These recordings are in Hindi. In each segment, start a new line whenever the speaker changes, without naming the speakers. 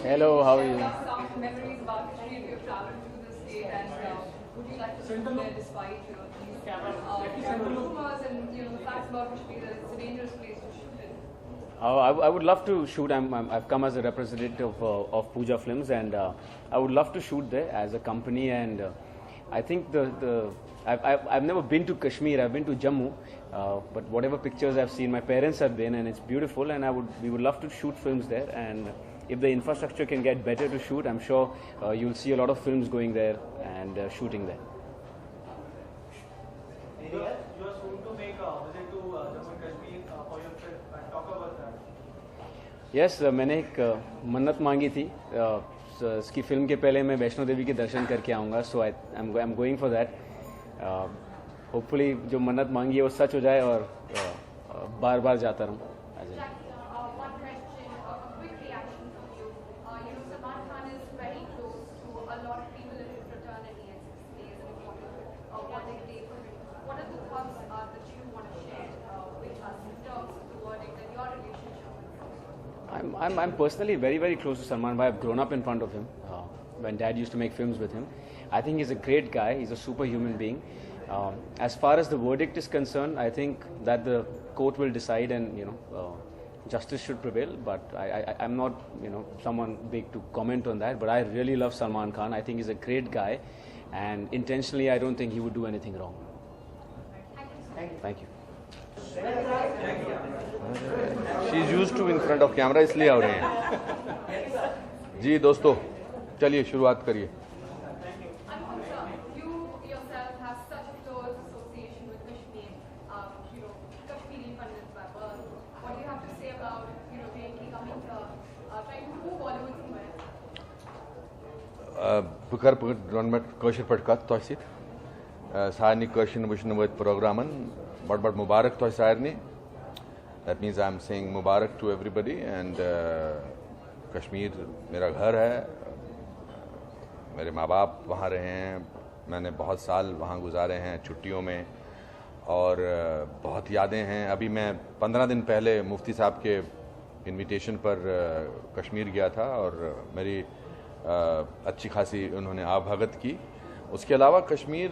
Hello, how are you?
Some memories about Kashmir. You have traveled to the state, and would you like to sit there despite these rumors and the facts about Kashmir that it's a dangerous place to shoot in?
I would love to shoot. I've come as a representative of Pooja Films, and I would love to shoot there as a company. And I think I've never been to Kashmir. I've been to Jammu, but whatever pictures I've seen, my parents have been, and it's beautiful. And we would love to shoot films there. And if the infrastructure can get better to shoot, I'm sure you'll see a lot of films going there and shooting there.
You are soon to make a visit to Jammu and Kashmir for your trip, and talk about that.
Yes, मैंने एक मन्नत मांगी थी. इसकी फिल्म के पहले मैं वैष्णो देवी के दर्शन करके आऊँगा. So I am going for that. Hopefully जो मन्नत मांगी है वो सच हो जाए और बार बार जाता रहूँ. I'm personally very, very close to Salman Bhai. I've grown up in front of him. When Dad used to make films with him. I think he's a great guy. He's a superhuman being. As far as the verdict is concerned, I think that the court will decide, and justice should prevail. But I'm not someone big to comment on that. But I really love Salman Khan. I think he's a great guy, and intentionally, I don't think he would do anything wrong. Thank you.
She is used to in front of camera, इसलिए आ रहे हैं. जी दोस्तों, चलिए शुरुआत करिए. बकर कशर पे कत सारे कशर वुचन वो प्रोग्रामन बड़ बड़ मुबारक तो सारे. That means I'm saying Mubarak to everybody, and Kashmir मेरा घर है. मेरे माँ बाप वहाँ रहे हैं. मैंने बहुत साल वहाँ गुजारे हैं छुट्टियों में, और बहुत यादें हैं. अभी मैं 15 दिन पहले मुफ्ती साहब के इनविटेशन पर कश्मीर गया था, और मेरी अच्छी खासी उन्होंने आवभगत की. उसके अलावा कश्मीर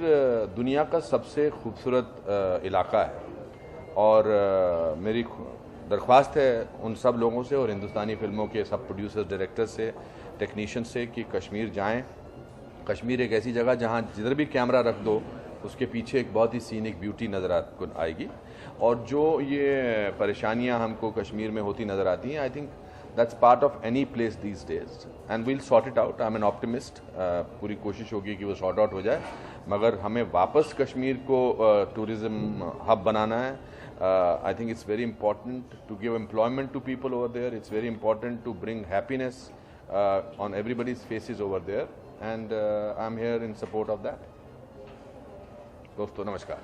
दुनिया का सबसे खूबसूरत इलाका है, और मेरी दरख्वास्त है उन सब लोगों से और हिंदुस्तानी फिल्मों के सब प्रोड्यूसर्स, डायरेक्टर्स से, टेक्नीशियन से कि कश्मीर जाएं. कश्मीर एक ऐसी जगह जहां जिधर भी कैमरा रख दो उसके पीछे एक बहुत ही सीनिक ब्यूटी नज़र आएगी. और जो ये परेशानियां हमको कश्मीर में होती नज़र आती हैं, I think that's part of any place these days, and we'll sort it out. I am an optimist. पूरी कोशिश होगी कि वो सॉर्ट आउट हो जाए, मगर हमें वापस कश्मीर को टूरिज़्म हब बनाना है. I think it's very important to give employment to people over there. It's very important to bring happiness on everybody's faces over there, and I'm here in support of that. दोस्तों नमस्कार.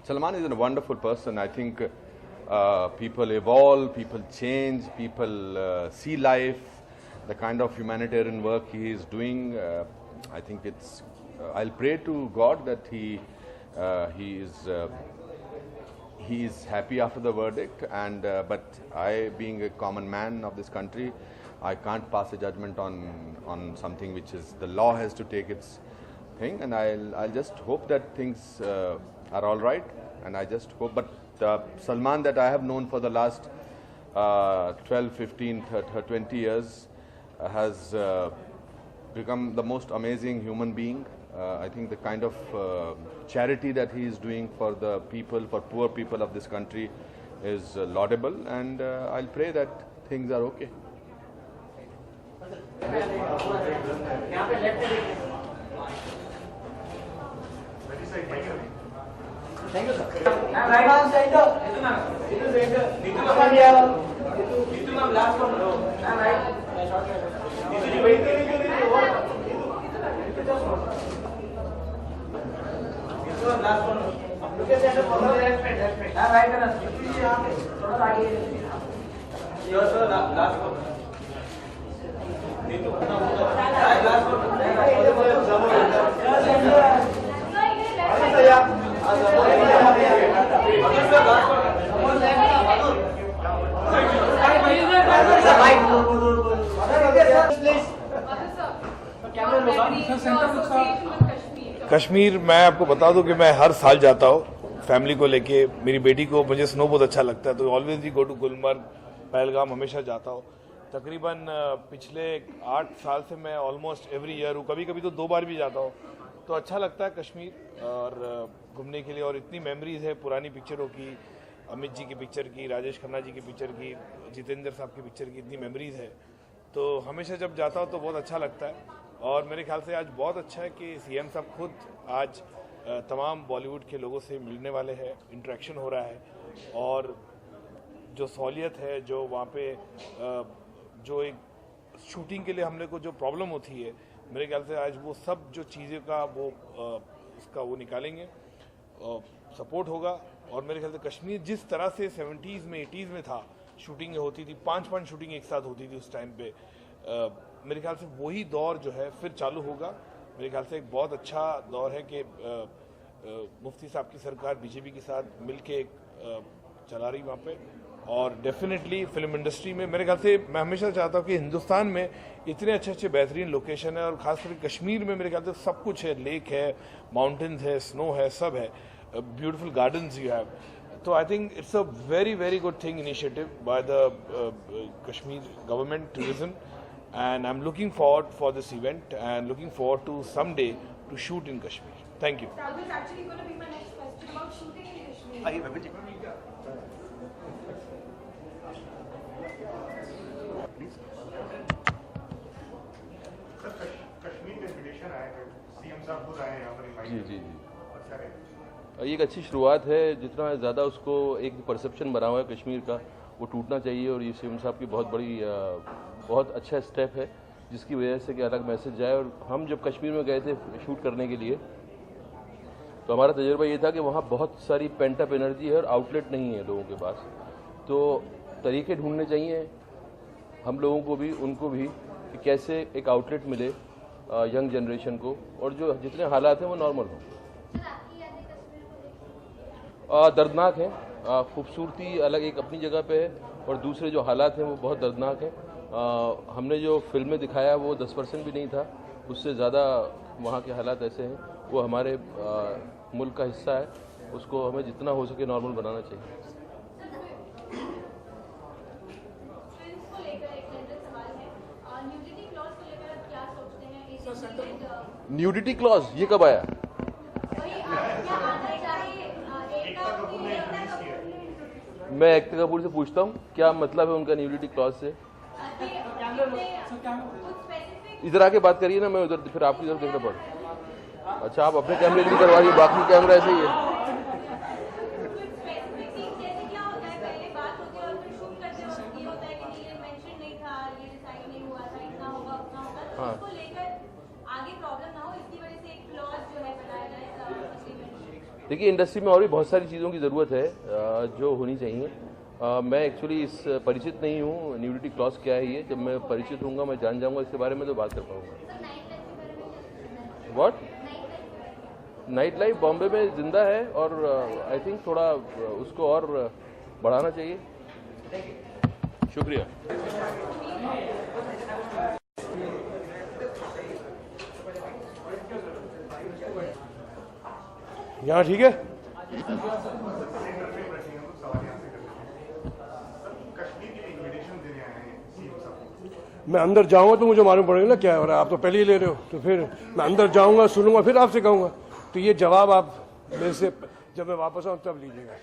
Salman is a wonderful person. I think people evolve, people change, people see life, the kind of humanitarian work he is doing. I think it's. I'll pray to God that he is happy after the verdict. And but I, being a common man of this country, I can't pass a judgment on something which is the law has to take its thing. And I'll just hope that things are all right, and I just hope. But Salman that I have known for the last 12, 15, 20 years has become the most amazing human being. I think the kind of charity that he is doing for the people, for poor people of this country, is laudable, and I'll pray that things are okay.
Thank you, sir. Right on center. Itu center. Itu ma'am last one. Right. Itu wait.
Kashmir मैं आपको बता दूं कि मैं हर साल जाता हूँ फैमिली को लेके। मेरी बेटी को मुझे स्नो बहुत अच्छा लगता है तो always we go to Gulmarg, Pahalgam हमेशा जाता हूँ। तकरीबन पिछले 8 साल से मैं ऑलमोस्ट एवरी ईयर हूँ, कभी कभी तो 2 बार भी जाता हूँ। तो अच्छा लगता है कश्मीर और घूमने के लिए। और इतनी मेमोरीज है पुरानी पिक्चरों की, अमित जी की पिक्चर की, राजेश खन्ना जी की पिक्चर की, जितेंद्र साहब की पिक्चर की, इतनी मेमोरीज है। तो हमेशा जब जाता हूँ तो बहुत अच्छा लगता है। और मेरे ख्याल से आज बहुत अच्छा है कि सीएम साहब खुद आज तमाम बॉलीवुड के लोगों से मिलने वाले हैं, इंटरेक्शन हो रहा है। और जो सहूलियत है, जो वहाँ पे जो एक शूटिंग के लिए हमने को जो प्रॉब्लम होती है, मेरे ख्याल से आज वो सब जो चीज़ें का वो उसका वो निकालेंगे, सपोर्ट होगा। और मेरे ख्याल से कश्मीर जिस तरह से 70s में 80s में था, शूटिंग होती थी, 5 शूटिंग एक साथ होती थी उस टाइम पे, मेरे ख्याल से वही दौर जो है फिर चालू होगा। मेरे ख्याल से एक बहुत अच्छा दौर है कि मुफ्ती साहब की सरकार बीजेपी के साथ मिलके चला रही वहाँ पे। और डेफिनेटली फिल्म इंडस्ट्री में मेरे ख्याल से मैं हमेशा चाहता हूँ कि हिंदुस्तान में इतने अच्छे अच्छे बेहतरीन लोकेशन है और खासकर कश्मीर में मेरे ख्याल से सब कुछ है, लेक है, माउंटेन्स है, स्नो है, सब है, beautiful gardens you have. So I think it's a very, very good thing initiative by the Kashmir government tourism, and I'm looking forward for this event and looking forward to someday to shoot in Kashmir. Thank you.
That was actually going to be my next question about shooting in Kashmir.
Kashmir में इंविटेशन आया है, सीएम साहब खुद आए हैं यहाँ पर इनवाइट।
जी जी जी,
अच्छा है।
ये एक अच्छी शुरुआत है। जितना ज़्यादा उसको एक परसेप्शन बना हुआ है कश्मीर का, वो टूटना चाहिए। और ये सीएम साहब की बहुत बड़ी बहुत अच्छा स्टेप है, जिसकी वजह से कि अलग मैसेज जाए। और हम जब कश्मीर में गए थे शूट करने के लिए, तो हमारा तजुर्बा ये था कि वहाँ बहुत सारी पेंट अप एनर्जी है और आउटलेट नहीं है लोगों के पास। तो तरीके ढूंढने चाहिए हम लोगों को भी, उनको भी, कि कैसे एक आउटलेट मिले यंग जनरेशन को, और जो जितने हालात हैं वो नॉर्मल हों। दर्दनाक है, खूबसूरती अलग एक अपनी जगह पे है, और दूसरे जो हालात हैं वो बहुत दर्दनाक हैं। हमने जो फिल्में दिखाया वो 10% भी नहीं था, उससे ज़्यादा वहाँ के हालात ऐसे हैं। वो हमारे मुल्क का हिस्सा है, उसको हमें जितना हो सके नॉर्मल बनाना चाहिए। न्यूडिटी क्लॉज ये कब आया? मैं एकता कपूर से पूछता हूँ क्या मतलब है उनका न्यूडिटी क्लॉज से। इधर आके बात करिए ना, मैं उधर फिर आपकी तरफ देखना पड़ा। अच्छा, आप अपने कैमरे भी करवाइए, बाकी कैमरा ऐसे ही है। हाँ, देखिए इंडस्ट्री में और भी बहुत सारी चीज़ों की ज़रूरत है जो होनी चाहिए। मैं एक्चुअली इस परिचित नहीं हूँ न्यूडिटी क्लॉज क्या है ये। जब मैं परिचित होऊंगा, मैं जान जाऊंगा इसके बारे में, तो बात कर पाऊंगा। व्हाट? नाइट लाइफ बॉम्बे में जिंदा है, और आई थिंक थोड़ा उसको और बढ़ाना चाहिए। शुक्रिया।
यहाँ ठीक है? मैं अंदर जाऊंगा तो मुझे मालूम पड़ेगा ना क्या हो रहा है। आप तो पहले ही ले रहे हो, तो फिर मैं अंदर जाऊंगा, सुनूंगा, फिर आपसे कहूंगा। तो ये जवाब आप मेरे से जब मैं वापस आऊँ तब लीजिएगा।